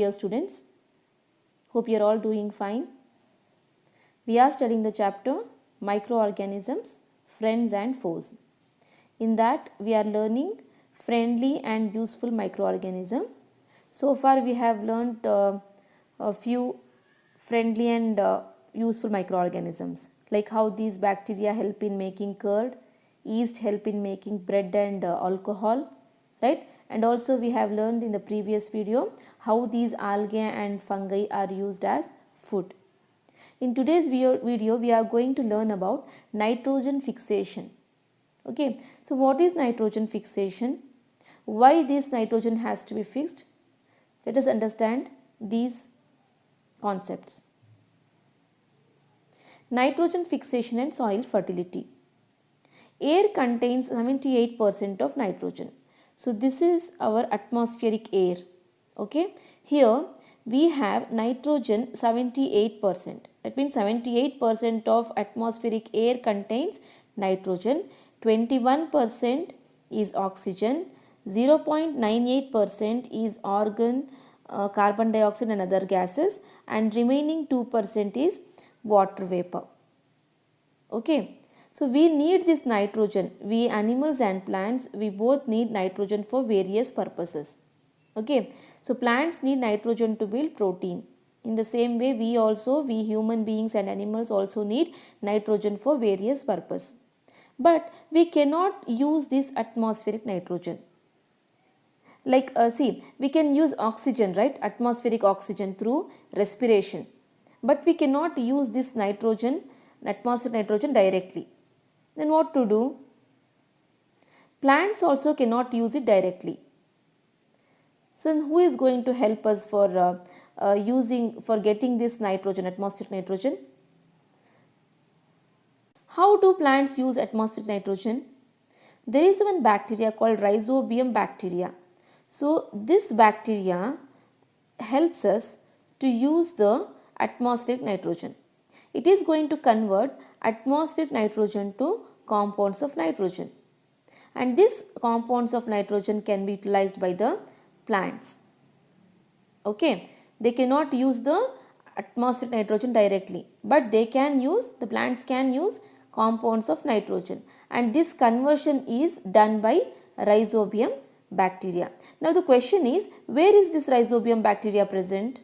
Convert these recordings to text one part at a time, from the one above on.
dear students. Hope you are all doing fine. We are studying the chapter Microorganisms, Friends and Foes. In that we are learning friendly and useful microorganism. So far we have learned a few friendly and useful microorganisms, like how these bacteria help in making curd, yeast help in making bread and alcohol, right? And also we have learned in the previous video how these algae and fungi are used as food. In today's video we are going to learn about nitrogen fixation. Okay, so what is nitrogen fixation? Why this nitrogen has to be fixed? Let us understand these concepts. Nitrogen fixation and soil fertility. Air contains 78% of nitrogen. So this is our atmospheric air. Okay, here we have nitrogen 78%. That means 78% of atmospheric air contains nitrogen, 21% is oxygen, 0.98% is argon, carbon dioxide and other gases, and remaining 2% is water vapor. Okay, so we need this nitrogen. We animals and plants, we both need nitrogen for various purposes. Okay, so plants need nitrogen to build protein. In the same way, we human beings and animals also need nitrogen for various purposes. But we cannot use this atmospheric nitrogen. Like see, we can use oxygen, right? Atmospheric oxygen through respiration. But we cannot use this nitrogen, atmospheric nitrogen directly. Then what to do? Plants also cannot use it directly. So who is going to help us for getting this nitrogen, atmospheric nitrogen? How do plants use atmospheric nitrogen? There is one bacteria called Rhizobium bacteria. So this bacteria helps us to use the atmospheric nitrogen. It is going to convert atmospheric nitrogen to compounds of nitrogen. And these compounds of nitrogen can be utilized by the plants. Okay, they cannot use the atmospheric nitrogen directly, but the plants can use compounds of nitrogen, and this conversion is done by Rhizobium bacteria. Now the question is, where is this Rhizobium bacteria present?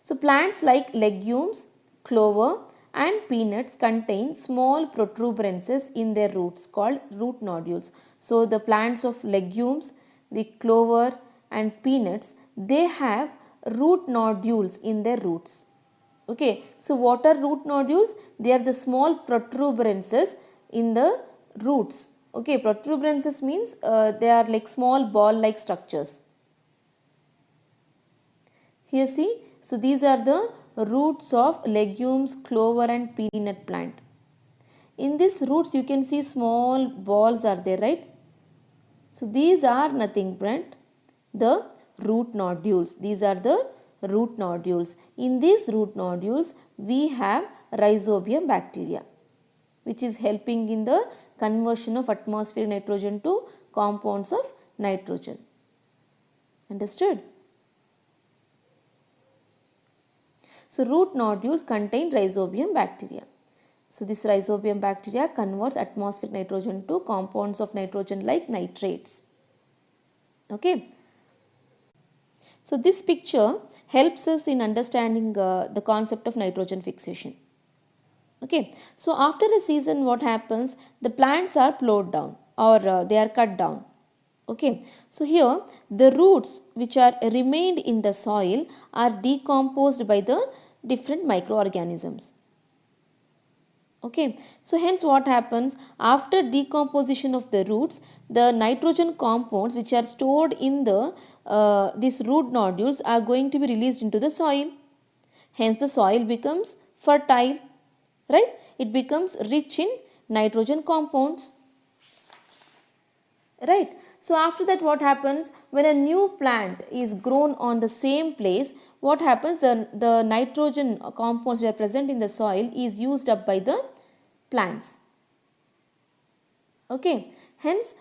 So plants like legumes, clover and peanuts contain small protuberances in their roots called root nodules. So the plants of legumes, the clover and peanuts, they have root nodules in their roots. Okay, so what are root nodules? They are the small protuberances in the roots. Okay, protuberances means they are like small ball like structures. Here see, so these are the roots of legumes, clover and peanut plant. In these roots you can see small balls are there, right? So these are nothing but the root nodules. These are the root nodules. In these root nodules we have Rhizobium bacteria, which is helping in the conversion of atmospheric nitrogen to compounds of nitrogen. Understood? So root nodules contain Rhizobium bacteria. So this Rhizobium bacteria converts atmospheric nitrogen to compounds of nitrogen like nitrates. Okay. So this picture helps us in understanding the concept of nitrogen fixation. Okay. So after a season, what happens? The plants are plowed down or they are cut down. Okay. So here the roots which are remained in the soil are decomposed by the different microorganisms. Okay, so hence what happens? After decomposition of the roots, the nitrogen compounds which are stored in the these root nodules are going to be released into the soil. Hence the soil becomes fertile, right? It becomes rich in nitrogen compounds, right? So after that what happens? When a new plant is grown on the same place, what happens? The nitrogen compounds that are present in the soil is used up by the plants. Okay, hence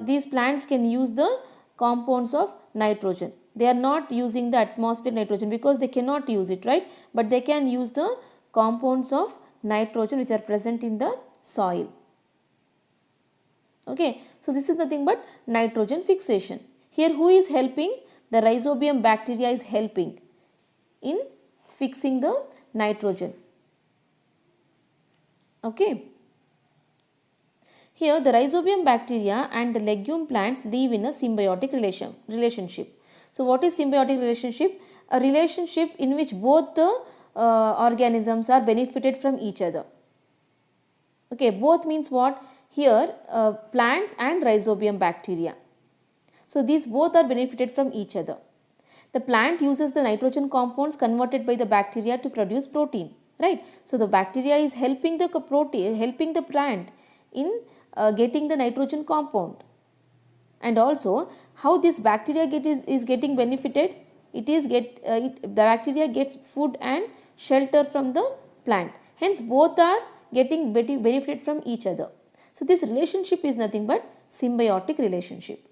these plants can use the compounds of nitrogen. They are not using the atmosphere nitrogen because they cannot use it, right? But they can use the compounds of nitrogen which are present in the soil. Okay, so this is nothing but nitrogen fixation. Here who is helping? The Rhizobium bacteria is helping in fixing the nitrogen. Okay. Here the Rhizobium bacteria and the legume plants live in a symbiotic relationship. So what is symbiotic relationship? A relationship in which both the organisms are benefited from each other. Okay, both means what? Here plants and Rhizobium bacteria. So these both are benefited from each other. The plant uses the nitrogen compounds converted by the bacteria to produce protein, right? So the bacteria is helping the plant in getting the nitrogen compound. And also how this bacteria is getting benefited? The bacteria gets food and shelter from the plant. Hence both are getting benefit from each other. So this relationship is nothing but symbiotic relationship.